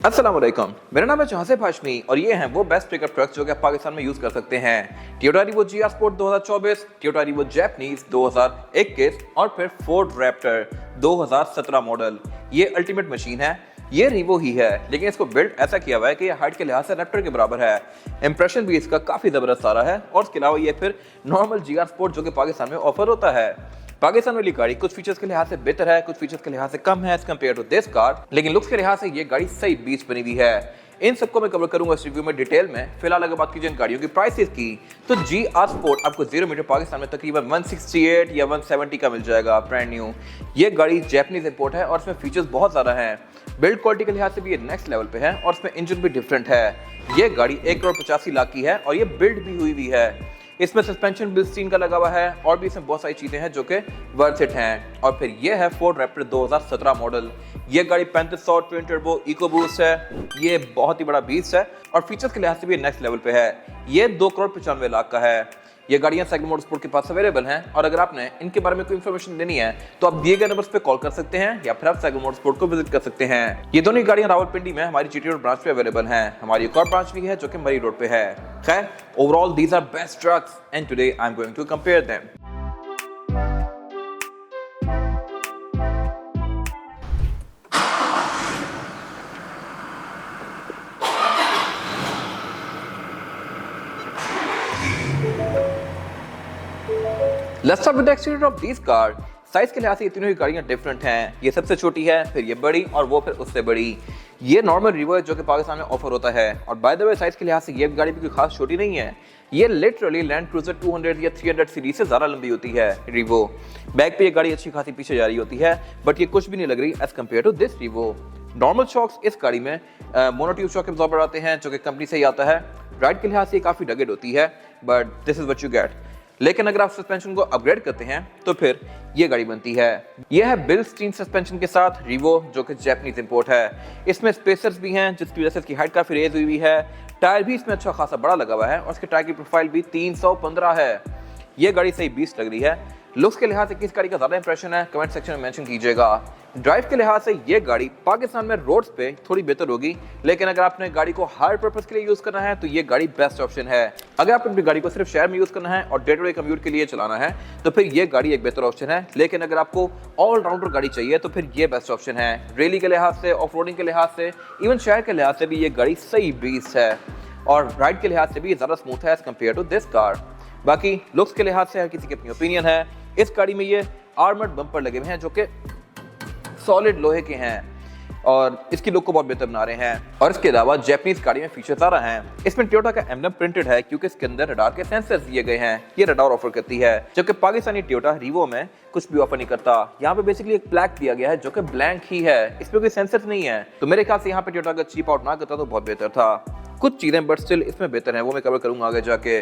अस्सलाम वालेकुम, मेरा नाम है जहासिफ हाशमी और ये हैं वो बेस्ट पिकअप ट्रक्स जो कि आप पाकिस्तान में यूज़ कर सकते हैं। Toyota Revo GR sport 2024, Toyota Revo Japanese 2021 और फिर फोर्ड रैप्टर 2017 मॉडल। ये अल्टीमेट मशीन है। ये रिवो ही है, लेकिन इसको बिल्ड ऐसा किया हुआ है कि ये हाइट के लिहाज से रैप्टर के बराबर है। इंप्रेशन भी इसका काफ़ी ज़बरदस्त आ रहा है और इसके अलावा ये फिर नॉर्मल जीआर स्पोर्ट जो कि पाकिस्तान में ऑफर होता है। पाकिस्तान वाली गाड़ी कुछ फीचर्स के लिहाज से बेहतर है, कुछ फीचर्स के लिहाज से कम है as compare to this car, लेकिन लुक्स के लिहाज से ये गाड़ी सही बीच बनी हुई है। इन सबको मैं कवर करूंगा इस रिव्यू में डिटेल में। फिलहाल अगर बात की जाए गाड़ियों की प्राइसेस की, तो जीआर स्पोर्ट आपको 0 मीटर पाकिस्तान में तकरीबन 168 या 170 का मिल जाएगा ब्रांड न्यू। ये गाड़ी जैपनीज इंपोर्ट है और इसमें फीचर्स बहुत ज़्यादा हैं। बिल्ड क्वालिटी के लिहाज से भी ये नेक्स्ट लेवल पे है और इसमें इंजन भी डिफरेंट है। ये गाड़ी 1,85,00,000 की है और ये बिल्ड भी हुई है। इसमें सस्पेंशन बिल्स्टीन का लगा हुआ है और भी इसमें बहुत सारी चीज़ें हैं जो कि वर्थ इट हैं। और फिर ये है फोर्ड रैप्टर 2017 मॉडल। ये गाड़ी 3500 ट्विन टर्बो इको बूस्ट है। ये बहुत ही बड़ा बीस्ट है और फीचर्स के लिहाज से भी नेक्स्ट लेवल पे है। ये 2,95,00,000 का है। ये गाड़ियां साइकिल मोटरस्पोर्ट के पास अवेलेबल हैं और अगर आपने इनके बारे में कोई इन्फॉर्मेशन देनी है तो आप दिए गए नंबर्स पे कॉल कर सकते हैं या फिर आप साइकिल मोटरस्पोर्ट को विजिट कर सकते हैं। ये दोनों गाड़ियां रावलपिंडी में हमारी जीटी रोड ब्रांच पे अवेलेबल हैं। हमारी एक और ब्रांच भी है जो कि मरी रोड पे है। खैर, overall these are best trucks and today I am going to compare them. Let's start with the exterior of this car. Size के लिहाज से ये तीनों ही गाड़ियां डिफरेंट हैं। ये सबसे छोटी है, फिर ये बड़ी और वो फिर उससे बड़ी। ये नॉर्मल रिवो है जो कि पाकिस्तान में ऑफर होता है और बाय द वे साइज के लिहाज से ये गाड़ी भी कोई खास छोटी नहीं है। ये लिटरली लैंड क्रूजर 200 या 300 सीरीज से ज़्यादा लंबी होती है रिवो। बैक पे ये गाड़ी अच्छी खासी पीछे जा रही होती है, बट ये कुछ भी नहीं लग रही as compare to this Revo. Normal shocks इस गाड़ी में मोनोट्यूब शॉक एब्जॉर्बर आते हैं जो कि कंपनी से ही आता है। राइड के लिहाज से काफ़ी डगेड होती है, but this is what you get. लेकिन अगर आप सस्पेंशन को अपग्रेड करते हैं तो फिर ये गाड़ी बनती है। यह है बिल्स्टीन सस्पेंशन के साथ रिवो जो कि जैपनीज इंपोर्ट है। इसमें स्पेसर्स भी हैं जिसकी वजह से इसकी हाइट काफी रेज हुई है। टायर भी इसमें अच्छा खासा बड़ा लगा हुआ है और इसके टायर की प्रोफाइल भी 315 है। ये गाड़ी सही 20 लग रही है। लुक्स के लिहाज से किस गाड़ी का ज्यादा इंप्रेशन है कमेंट सेक्शन में मेंशन कीजिएगा। ड्राइव के लिहाज से ये गाड़ी पाकिस्तान में रोड्स पे थोड़ी बेहतर होगी, लेकिन अगर आपने गाड़ी को हायर पर्पस के लिए यूज करना है तो ये गाड़ी बेस्ट ऑप्शन है। अगर आप अपनी गाड़ी को सिर्फ शहर में यूज करना है और डे टू डे कम्यूट के लिए चलाना है तो फिर ये गाड़ी एक बेहतर ऑप्शन है। लेकिन अगर आपको ऑलराउंडर गाड़ी चाहिए तो फिर ये बेस्ट ऑप्शन है। रैली के लिहाज से, ऑफ रोडिंग के लिहाज से, इवन शहर के लिहाज से भी ये गाड़ी सही बीस्ट है और राइड के लिहाज से भी ज्यादा स्मूथ है as compare to this car. बाकी लुक्स के लिहाज से हर किसी की अपनी ओपिनियन है। इस गाड़ी में ये आर्मर्ड बम्पर लगे हुए हैं जो कि सॉलिड लोहे के हैं और इसकी लुक को बहुत बेहतर बना रहे हैं। और इसके अलावा जैपनीज गाड़ी में फीचर्स आ रहे हैं। इसमें टोयोटा का एम्बलम प्रिंटेड है क्योंकि इसके अंदर रडार के सेंसर्स दिए गए हैं। ये रडार ऑफर करती है, जबकि पाकिस्तानी टोयोटा रिवो में कुछ भी ऑफर नहीं करता। यहाँ पे बेसिकली एक प्लैक दिया गया है जो कि ब्लैंक ही है, इसमें कोई सेंसर्स नहीं है। तो मेरे ख्याल से यहाँ पे टोयोटा अगर चीप आउट ना करता तो बहुत बेहतर था। कुछ चीजें बट स्टिल इसमें बेहतर है, वो मैं कवर करूंगा आगे जाके।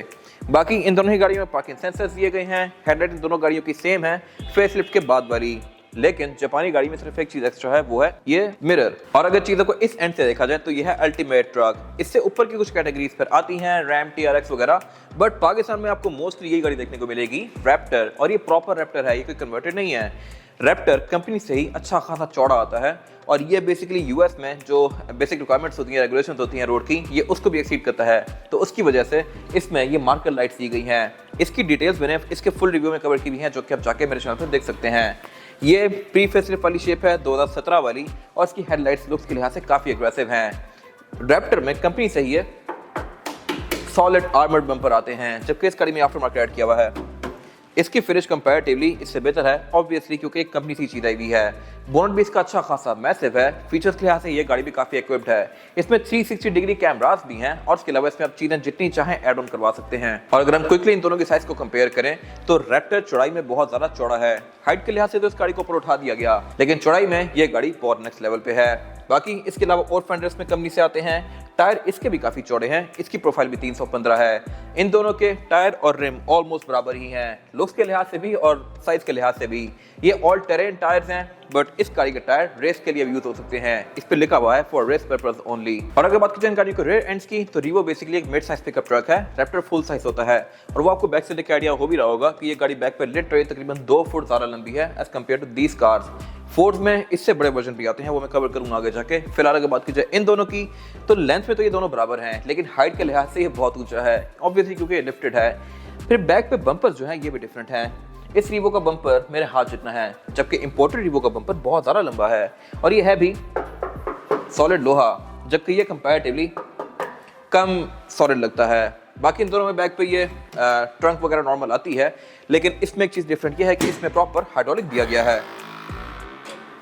बाकी इन दोनों ही गाड़ियों में पार्किंग सेंसर्स दिए गए हैं। हेडलाइट इन दोनों गाड़ियों की सेम है फेसलिफ्ट के बाद वाली, लेकिन जापानी गाड़ी में सिर्फ एक चीज एक्स्ट्रा है, वो है ये मिरर। और अगर चीजों को इस एंड से देखा जाए तो ये है अल्टीमेट ट्रक। इससे ऊपर की कुछ कैटेगरीज पर आती हैं, रैम, TRX वगैरह, बट पाकिस्तान में आपको मोस्टली यही गाड़ी देखने को मिलेगी, रैप्टर। और ये प्रॉपर रैप्टर है, ये कोई कन्वर्टेड नहीं है। रैप्टर कंपनी से ही अच्छा खासा चौड़ा आता है और ये बेसिकली यूएस में जो बेसिक रिक्वायरमेंट्स होती हैं, रेगुलेशंस होती हैं रोड की, ये उसको भी एक्सीड करता है। तो उसकी वजह से इसमें ये मार्कर लाइट्स दी गई हैं। इसकी डिटेल्स मैंने इसके फुल रिव्यू में कवर की हुई हैं जो कि आप जाके मेरे चैनल पर देख सकते हैं। ये प्री फेसलिफ्ट वाली शेप है 2017 वाली और इसकी हेडलाइट्स लुक्स के लिहाज से काफ़ी एग्रेसिव हैं। रैप्टर में कंपनी से ही है सॉलिड आर्मर्ड बम्पर आते हैं, जबकि इस गाड़ी में आफ्टर मार्केट ऐड किया हुआ है। इसकी फिनिश कंपैरेटिवली इससे बेहतर है ऑब्वियसली, क्योंकि एक कंपनी सी चीज आई हुई है। बोनट भी इसका अच्छा खासा मैसिव है। फीचर्स के लिहाज से ये गाड़ी भी काफी इक्विप्ड है। इसमें 360 डिग्री कैमरास भी हैं और इसके अलावा इसमें आप चीजें जितनी चाहें ऐड ऑन करवा सकते हैं। और अगर हम क्विकली इन दोनों के साइज को कंपेयर करें तो रैप्टर चौड़ाई में बहुत ज्यादा चौड़ा है। हाइट के लिहाज से तो इस गाड़ी को ऊपर उठा दिया गया, लेकिन चौड़ाई में ये गाड़ी बहुत नेक्स्ट लेवल पे है। बाकी इसके अलावा और फेंडर्स में कंपनी से आते हैं। टायर इसके भी काफी चौड़े हैं, इसकी प्रोफाइल भी 315 है। इन दोनों के टायर और रिम ऑलमोस्ट बराबर ही हैं, लुक्स के लिहाज से भी और साइज के लिहाज से भी। ये ऑल टेरेन टायर्स हैं, बट इस गाड़ी के टायर रेस के लिए भी यूज हो सकते हैं। इस पे लिखा हुआ है फॉर रेस पर्पस ओनली। और अगर बात की जाए गाड़ी को रेयर एंड्स की, तो रिवो बेसिकली एक मिड साइज पिकअप ट्रक है। रैप्टर फुल साइज होता है और वो आपको बैक से देख के आइडिया हो भी रहा होगा कि ये गाड़ी बैक पे लिटरली तकरीबन 2 फुट ज्यादा लंबी है as compare to these cars. Ford में इससे बड़े वर्जन भी आते हैं, वो मैं कवर करूंगा आगे जाके। फिलहाल अगर बात की जाए इन दोनों की, तो लेंथ में तो ये दोनों बराबर हैं, लेकिन हाइट के लिहाज से ये बहुत ऊंचा है, ऑब्वियसली क्योंकि ये लिफ्टेड है। फिर बैक पे बम्पर जो है ये भी डिफरेंट है। इस रिवो का बम्पर मेरे हाथ जितना है, जबकि इंपोर्टेड रिवो का बम्पर बहुत ज़्यादा लंबा है और ये है भी सॉलिड लोहा, जबकि ये कंपैरेटिवली कम सॉलिड लगता है। बाकी इन दोनों में बैक पे ये ट्रंक वगैरह नॉर्मल आती है, लेकिन इसमें एक चीज़ डिफरेंट ये है कि इसमें प्रॉपर हाइड्रोलिक दिया गया है,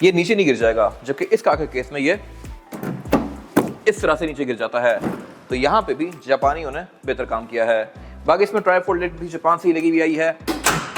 ये नीचे नहीं गिर जाएगा, जबकि इस कार के केस में ये इस तरह से नीचे गिर जाता है। तो यहाँ पे भी जापानियों ने बेहतर काम किया है। बाकी इसमें ट्राइफोल्ड लाइट भी जापान से ही लगी हुई आई है।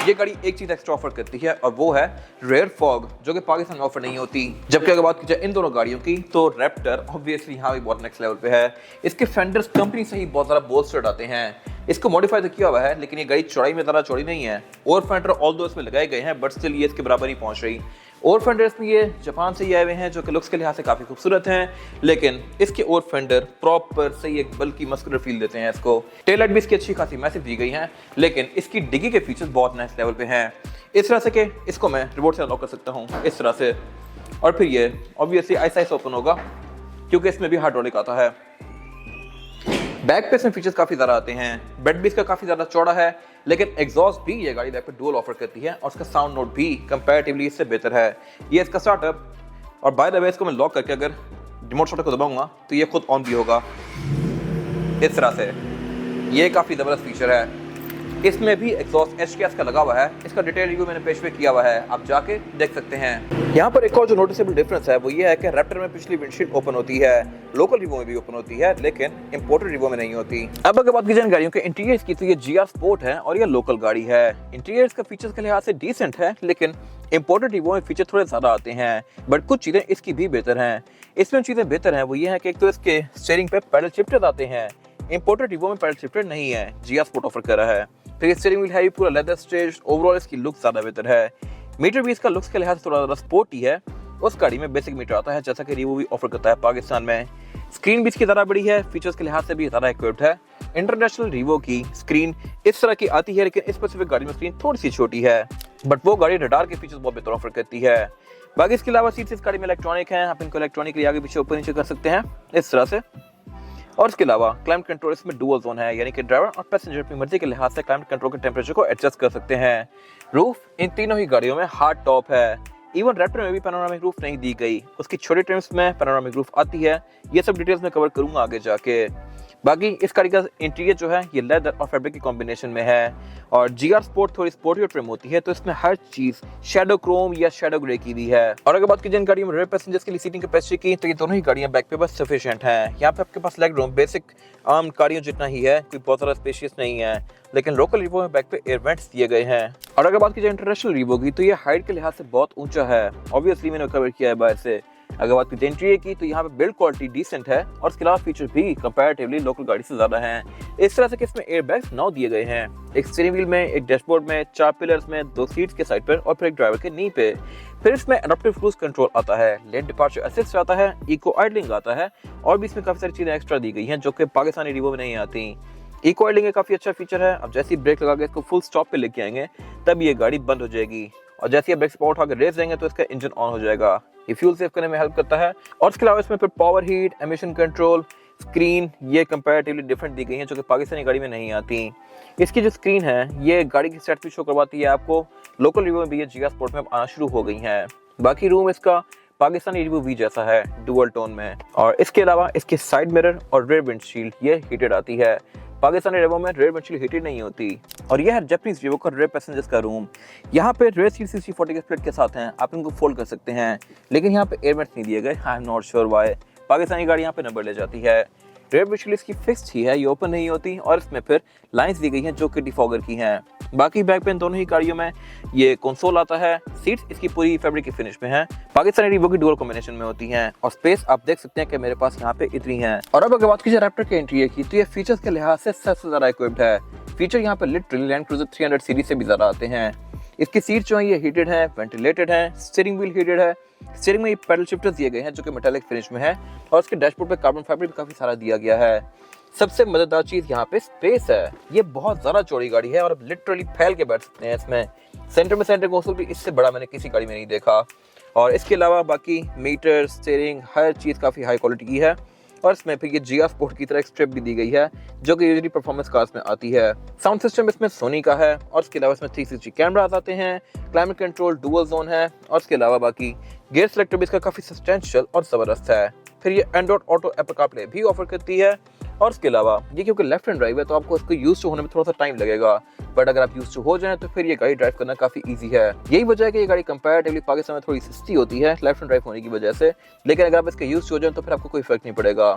ये गाड़ी एक चीज एक्स्ट्रा ऑफर करती है और वो है रेयर फॉग, जो कि पाकिस्तान में ऑफर नहीं होती। जबकि अगर बात की जाए इन दोनों गाड़ियों की, तो रैप्टर ऑब्वियसली यहाँ भी बहुत नेक्स्ट लेवल पे है। इसके फेंडर्स कंपनी से ही बहुत ज़्यादा बोल्स्टर्ड आते हैं। इसको मॉडिफाई तो किया हुआ है, लेकिन ये गाड़ी चौड़ाई में ज़्यादा चौड़ी नहीं है। और फेंडर ऑल्दो इसमें लगाए गए हैं, बट स्टिल ये इसके बराबर ही पहुंच रही। और फेंडर्स में ये जापान से ही आए हुए हैं, जो कि लुक्स के लिहाज से काफ़ी खूबसूरत हैं, लेकिन इसके और फेंडर प्रॉपर सही एक बल्कि मस्कुलर फील देते हैं इसको। टेल लाइट भी इसकी अच्छी खासी मैसिव दी गई हैं, लेकिन इसकी डिग्गी के फीचर्स बहुत नेक्स्ट लेवल पे हैं। इस तरह से कि इसको मैं रिमोट से अनलॉक कर सकता हूँ इस तरह से, और फिर ये ऑब्वियसली आइस ओपन होगा क्योंकि इसमें भी हाइड्रोलिक आता है। बैक पे इसमें फीचर्स काफ़ी ज़्यादा आते हैं। बेड भी इसका काफ़ी ज़्यादा चौड़ा है, लेकिन एग्जॉस्ट भी ये गाड़ी बैक पे डुअल ऑफर करती है और उसका साउंड नोट भी कंपैरेटिवली इससे बेहतर है। ये इसका स्टार्टअप, और बाय द वे इसको मैं लॉक करके अगर रिमोट शॉट को दबाऊंगा तो ये खुद ऑन भी होगा इस तरह से। ये काफ़ी ज़बरदस्त फीचर है। इसमें भी एग्जॉस्ट HKS का लगा हुआ है। इसका डिटेल रिव्यू मैंने पेश पे किया हुआ है, आप जाके देख सकते हैं। यहाँ पर एक और जो नोटिसेबल डिफरेंस है वो ये है कि रैप्टर में पिछली विंडशील्ड ओपन होती है, लोकल रिवो में भी ओपन होती है, लेकिन इंपोर्टेड रिवो में नहीं होती। अब अगर बात की जाए गाड़ियों के इंटीरियर्स की, तो ये GR स्पोर्ट है और ये लोकल गाड़ी है। इंटीरियर्स का फीचर्स के लिहाज से डिसेंट है, लेकिन इंपोर्टेड रिवो में फीचर थोड़े ज़्यादा आते हैं, बट कुछ चीज़ें इसकी भी बेहतर हैं। इसमें चीज़ें बेहतर हैं वो ये है कि एक तो इसके स्टीयरिंग पे पैडल शिफ्टर आते हैं, इंपोर्टेड रिवो में पैडल शिफ्टर नहीं है, GR स्पोर्ट ऑफर कर रहा है। फिर स्टीयरिंग व्हील है पूरा लेदर स्टेज, ओवरऑल इसकी लुक ज़्यादा बेहतर है। मीटर भी इसका लुक्स के लिहाज से थोड़ा ज़्यादा स्पोर्टी है। उस गाड़ी में बेसिक मीटर आता है, जैसा कि रिवो भी ऑफर करता है पाकिस्तान में। स्क्रीन भी इसकी ज़्यादा बड़ी है, फीचर्स के लिहाज से भी ज़्यादा इक्विप्ड है। इंटरनेशनल रिवो की स्क्रीन इस तरह की आती है, लेकिन इस स्पेसिफिक गाड़ी में स्क्रीन थोड़ी सी छोटी है, बट वो गाड़ी रडार के फीचर्स बहुत बेहतर ऑफर करती है। बाकी इसके अलावा सीट्स इस गाड़ी में इलेक्ट्रॉनिक हैं, आप इनको इलेक्ट्रॉनिकली आगे पीछे ऊपर नीचे कर सकते हैं इस तरह से। और इसके अलावा क्लाइमेट कंट्रोल इसमें डुअल जोन है, यानी कि ड्राइवर और पैसेंजर अपनी मर्जी के लिहाज से क्लाइमेट कंट्रोल के टेम्परेचर को एडजस्ट कर सकते हैं। रूफ इन तीनों ही गाड़ियों में हार्ड टॉप है। इवन रैप्टर में भी पैनोरामिक रूफ नहीं दी गई, उसकी छोटी ट्रिम्स में पैनोरामिक रूफ आती है। ये सब डिटेल्स में कवर करूंगा आगे जाके। बाकी इस गाड़ी का इंटीरियर जो है ये लेदर और फैब्रिक की कॉम्बिनेशन में है, और GR स्पोर्ट थोड़ी स्पोर्टियर ट्रिम होती है, तो इसमें हर चीज शैडो क्रोम या शैडो ग्रे की भी है। और अगर बात की जाए गाड़ियों में रेयर पैसेंजर्स के लिए सीटिंग कैपेसिटी की, तो ये दोनों ही गाड़ियां बैक पे बस सफिशिएंट हैं। यहाँ पे आपके पास लेग रूम बेसिक आम गाड़ियों जितना ही है, कोई बहुत ज़्यादा स्पेशियस नहीं है, लेकिन लोकल रिवो में बैक पे एयर वेंट्स दिए गए हैं। और अगर बात की जाए इंटरनेशनल रिवो की, तो ये हाइट के लिहाज से बहुत ऊंचा है, ऑब्वियसली मैंने कवर किया है बाहर से। अगर बात की इंटीरियर की, तो यहाँ पे बिल्ड क्वालिटी डिसेंट है और इसके अलावा फीचर भी कंपैरेटिवली लोकल गाड़ी से ज्यादा हैं। इस तरह से कि इसमें एयर बैग्स 9 दिए गए हैं, एक स्टीयरिंग व्हील में, एक डैशबोर्ड में, 4 पिलर्स में, 2 सीट्स के साइड पर और फिर एक ड्राइवर के नी पे। फिर इसमें एडाप्टिव क्रूज कंट्रोल आता है, लेन डिपार्चर असिस्ट आता है, इको आइडलिंग आता है, और भी इसमें काफी सारी चीजें एक्स्ट्रा दी गई हैं जो कि पाकिस्तानी रिवो में नहीं आती। इको आइडलिंग काफी अच्छा फीचर है। अब जैसे ही ब्रेक लगा के इसको फुल स्टॉप पे लेके आएंगे तब ये गाड़ी बंद हो जाएगी, और जैसे ही ब्रेक से उठा के रेस देंगे तो इसका इंजन ऑन हो जाएगा। ये फ्यूल सेव करने में हेल्प करता है। और इसके अलावा इसमें फिर power heat, emission control, screen ये कंपैरेटिवली डिफरेंट दी गई हैं जो कि पाकिस्तानी गाड़ी में नहीं आती। इसकी जो स्क्रीन है ये गाड़ी की सेट भी शो करवाती है आपको। लोकल रिव्यू में भी ये GR स्पोर्ट में आना शुरू हो गई हैं। बाकी रूम इसका पाकिस्तानी रिव्यू भी जैसा है, डुअल टोन में। और इसके अलावा इसके साइड मिरर और रेयर विंडशील्ड ये हीटेड आती है। पाकिस्तानी रिवो में रेयर विंडशील्ड हीटेड नहीं होती। और यह है जापानीज रिवो का रेयर पैसेंजर्स का रूम। यहाँ पे रेयर सीट C40 के स्प्लिट के साथ हैं, आप इनको फोल्ड कर सकते हैं, लेकिन यहाँ पे एयर वेंट्स नहीं दिए गए। I am not sure why. Pakistani गाड़ी यहाँ पे नंबर ले जाती है। रेयर विंडशील्ड इसकी फिक्स्ड ही है, ये ओपन नहीं होती, और इसमें फिर लाइंस दी गई हैं जो कि डिफॉगर की हैं। बाकी बैक पे इन दोनों ही गाड़ियों में ये कंसोल आता है। सीट्स इसकी पूरी फैब्रिक की फिनिश में है, पाकिस्तानी रिवो की डुअल कॉम्बिनेशन में होती हैं, और स्पेस आप देख सकते हैं कि मेरे पास यहाँ पे इतनी है। और अब अगर बात कीजिए रैप्टर के इंटीरियर की, तो ये फीचर्स के लिहाज से सबसे ज्यादा इक्विप्ड है। फीचर यहाँ पे लिटरली लैंड क्रूजर 300 सीरीज से भी ज्यादा आते हैं। इसकी सीट जो है ये हीटेड है, वेंटिलेटेड है, स्टीयरिंग व्हील हीटेड है, स्टीयरिंग में ये पैडल शिफ्टर्स दिए गए हैं जो कि मेटालिक फिनिश में है और इसके डैशबोर्ड पे कार्बन फाइबर भी काफी सारा दिया गया है। सबसे मजेदार चीज यहाँ पे स्पेस है। ये बहुत ज्यादा चौड़ी गाड़ी है और आप लिटरली फैल के बैठ सकते हैं इसमें। सेंटर में सेंटर कंसोल भी इससे बड़ा मैंने किसी गाड़ी में नहीं देखा। और इसके अलावा बाकी मीटर, स्टीयरिंग, हर चीज काफी हाई क्वालिटी की है और इसमें फिर ये जिया स्पोर्ट की तरह एक स्ट्रिप भी दी गई है जो कि यूजुअली परफॉर्मेंस कार्स में आती है। साउंड सिस्टम इसमें सोनी का है और इसके अलावा इसमें 360 कैमरास आते हैं, क्लाइमेट कंट्रोल डुअल जोन है और इसके अलावा बाकी गियर सेलेक्टर भी इसका काफी सब्सटेंशियल और जबरदस्त है। फिर ये एंड्रॉइड ऑटो एप्पल कारप्ले भी ऑफर करती है और इसके अलावा ये क्योंकि लेफ्ट हैंड ड्राइव है तो आपको इसको यूज टू होने में थोड़ा सा टाइम लगेगा, बट अगर आप यूज टू हो जाए तो फिर ये गाड़ी ड्राइव करना काफी इजी है। यही वजह है कि ये गाड़ी कंपैरेटिवली पाकिस्तान में थोड़ी सस्ती होती है लेफ्ट हैंड ड्राइव होने की वजह से, लेकिन अगर आप इसके यूज टू हो जाए तो फिर आपको कोई फर्क नहीं पड़ेगा।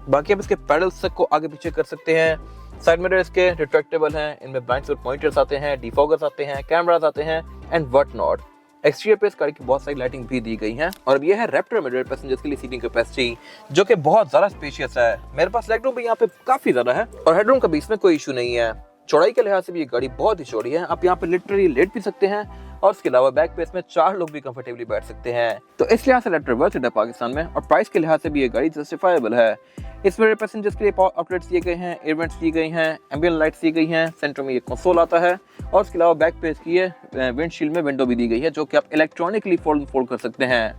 बाकी आप इसके पैडल्स को आगे पीछे कर सकते हैं। साइड मिरर इसके रिट्रैक्टेबल हैं, इनमें ब्लाइंड स्पॉट पॉइंटर्स आते हैं, डिफॉगर्स आते हैं, कैमरास आते हैं एंड व्हाट नॉट। एक्सटीरियर पे इस गाड़ी की बहुत सारी लाइटिंग भी दी गई है। और अब ये है रैप्टर मिरर पैसेंजर्स के लिए सीटिंग कैपेसिटी जो कि बहुत ज्यादा स्पेशियस है। मेरे पास लेग रूम भी यहाँ पे काफी ज्यादा है और हेडरूम का भी इसमें कोई इशू नहीं है। चौड़ाई के लिहाज से भी ये गाड़ी बहुत ही चौड़ी है, आप यहाँ पे लिटरली लेट भी सकते हैं और इसके अलावा बैक पे इसमें 4 लोग भी कंफर्टेबली बैठ सकते हैं। तो इस लिहाज से रैप्टर वर्थ इट है पाकिस्तान में और प्राइस के लिहाज से भी ये गाड़ी जस्टिफाइबल है। इसमें पैसेंजर्स के लिए पावर आउटलेट्स दिए गए हैं, एयर वेंट्स दी गई हैं, एम्बिएंट लाइट्स दी गई हैं, सेंटर में ये कंसोल आता है और इसके अलावा बैक पे इसकी ये विंडशील्ड में विंडो भी दी गई है जो कि आप इलेक्ट्रॉनिकली फोल्ड कर सकते हैं।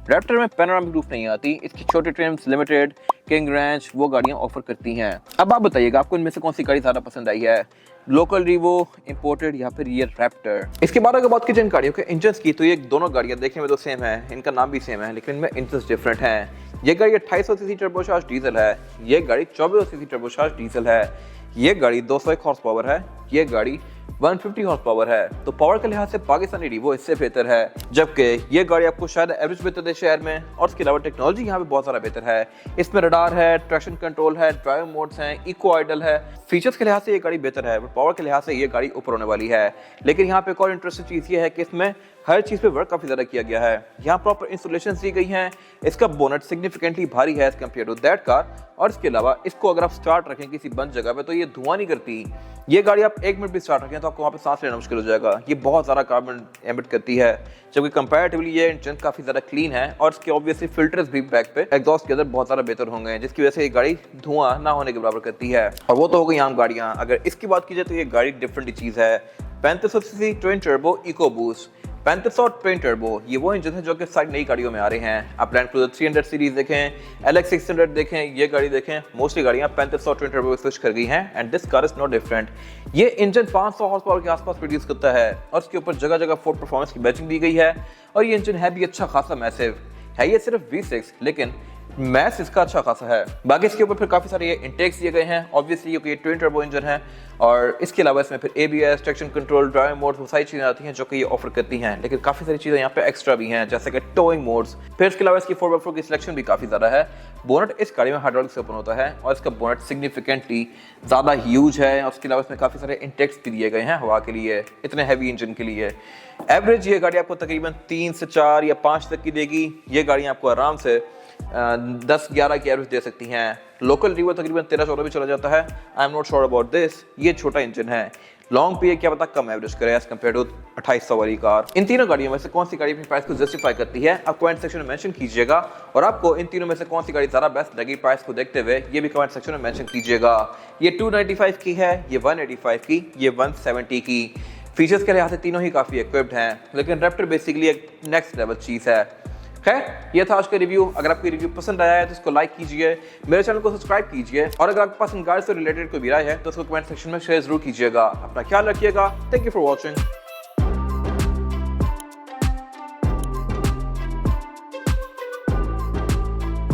रैप्टर में पैनोरामिक रूफ नहीं आती। इसकी छोटे ट्रिम्स, लिमिटेड, किंग रैंच वो गाड़ियां ऑफर करती हैं। अब आप बताइएगा आपको इनमें से कौन सी गाड़ी ज्यादा पसंद आई है, लोकल रिवो, इंपोर्टेड या फिर ये रैप्टर। इसके बाद अगर बात की जाए इन गाड़ियों के इंजन्स की तो ये दोनों गाड़ियां देखने में तो सेम है, इनका नाम भी सेम है, लेकिन इनमें इंजन्स डिफरेंट हैं। ये गाड़ी 2800 सीसी टर्बोचार्ज डीजल है, ये गाड़ी 2400 सीसी टर्बोचार्ज डीजल है, ये गाड़ी 201 हॉर्स पावर है, ये गाड़ी 150 हॉर्स पावर है। तो पावर के लिहाज से पाकिस्तानी रिवो इससे बेहतर है, जबकि ये गाड़ी आपको शायद एवरेज बेहतर दे शहर में। और इसके अलावा टेक्नोलॉजी यहाँ पे बहुत सारा बेहतर है। इसमें रडार है, ट्रैक्शन कंट्रोल है, ड्राइव मोड्स हैं, इको आइडल है। फीचर्स के लिहाज से ये गाड़ी बेहतर है, पावर के लिहाज से ये गाड़ी ऊपर होने वाली है। लेकिन यहाँ पे एक और इंटरेस्टिंग चीज ये है कि इसमें हर चीज पे वर्क काफी ज्यादा किया गया है। यहाँ प्रॉपर इंस्टॉलेशन दी गई हैं। इसका बोनट सिग्निफिकेंटली भारी है as compare to that car. और इसके अलावा इसको अगर आप स्टार्ट रखें किसी बंद जगह पे तो ये धुआं नहीं करती। ये गाड़ी आप 1 मिनट भी स्टार्ट रखें तो आपको वहाँ पे सांस लेना मुश्किल हो जाएगा। ये बहुत ज़्यादा कार्बन एमिट करती है, जबकि कंपैरेटिवली ये इंजन काफ़ी ज़्यादा क्लीन है और इसके ऑब्वियसली फिल्टर्स भी बैक पे एग्जॉस्ट के अंदर बहुत ज़्यादा बेहतर होंगे, जिसकी वजह से ये गाड़ी धुआं ना होने के बराबर करती है। और वो तो हो गई आम गाड़ियाँ। अगर इसकी बात की जाए तो ये गाड़ी डिफरेंट चीज़ है। 3500 CC twin turbo eco boost, 3500 twin turbo, ये वो इंजन है जो कि सारी नई गाड़ियों में आ रहे हैं। आप लैंड क्रूजर 300 सीरीज देखें, LX 600 देखें, ये गाड़ी देखें, मोस्टली गाड़ियां 3500 ट्विन टर्बो स्विच कर गई हैं and this car is not different. ये इंजन 500 हॉर्स पावर के आसपास प्रोड्यूस करता है और इसके ऊपर जगह जगह फोर्ड परफॉर्मेंस की बैचिंग दी गई है। और ये इंजन है भी अच्छा खासा मैसिव है। ये सिर्फ V6 लेकिन मैस इसका अच्छा खासा है। बाकी इसके ऊपर फिर काफी सारे ये इंटेक्स दिए गए हैं, ऑब्वियसली क्योंकि ये ट्विन टर्बो इंजन है। और इसके अलावा इसमें फिर ABS, traction control, drive mode, वो सारी चीजें आती हैं जो कि ये ऑफर करती हैं। लेकिन काफी सारी चीजें यहाँ पे एक्स्ट्रा भी हैं, जैसे कि टोइंग मोड्स। फिर इसके अलावा इसकी 4x4 की सिलेक्शन भी काफी ज्यादा है। बोनट इस गाड़ी में हाइड्रोलिक से ओपन होता है और इसका बोनट सिग्निफिकेंटली ज्यादा ह्यूज है। और उसके अलावा इसमें काफी सारे इंटेक्स भी दिए गए हैं हवा के लिए, इतने हैवी इंजन के लिए। एवरेज ये गाड़ी आपको तकरीबन 3 से 4 या 5 तक की देगी। ये गाड़ी आपको आराम से 10-11 की एवरेज दे सकती हैं। लोकल रिवो तकरीबन 13-14 भी चला जाता है। I am not sure about this. ये छोटा इंजन है, लॉन्ग पे क्या पता कम एवरेज करे एज कम्पेयर टू 2800 वाली कार। इन तीनों गाड़ियों में से कौन सी गाड़ी अपनी प्राइस को जस्टिफाई करती है, आप कमेंट सेक्शन में मेंशन कीजिएगा। और आपको इन तीनों में से कौन सी गाड़ी ज़्यादा बेस्ट लगी प्राइस को देखते हुए, ये भी कमेंट सेक्शन में मेंशन कीजिएगा। ये 295 की है, ये 185 की, ये 170 की। फीचर्स के लिहाज से तीनों ही काफ़ी इक्विप्ड हैं, लेकिन रैप्टर बेसिकली एक नेक्स्ट लेवल चीज़ है। खैर, ये था आज का रिव्यू। अगर आपको रिव्यू पसंद आया है तो इसको लाइक कीजिए, मेरे चैनल को सब्सक्राइब कीजिए और अगर आपके पास इन गाड़ी से रिलेटेड कोई भी राय है तो उसको कमेंट सेक्शन में शेयर जरूर कीजिएगा। अपना ख्याल रखिएगा। Thank you for watching.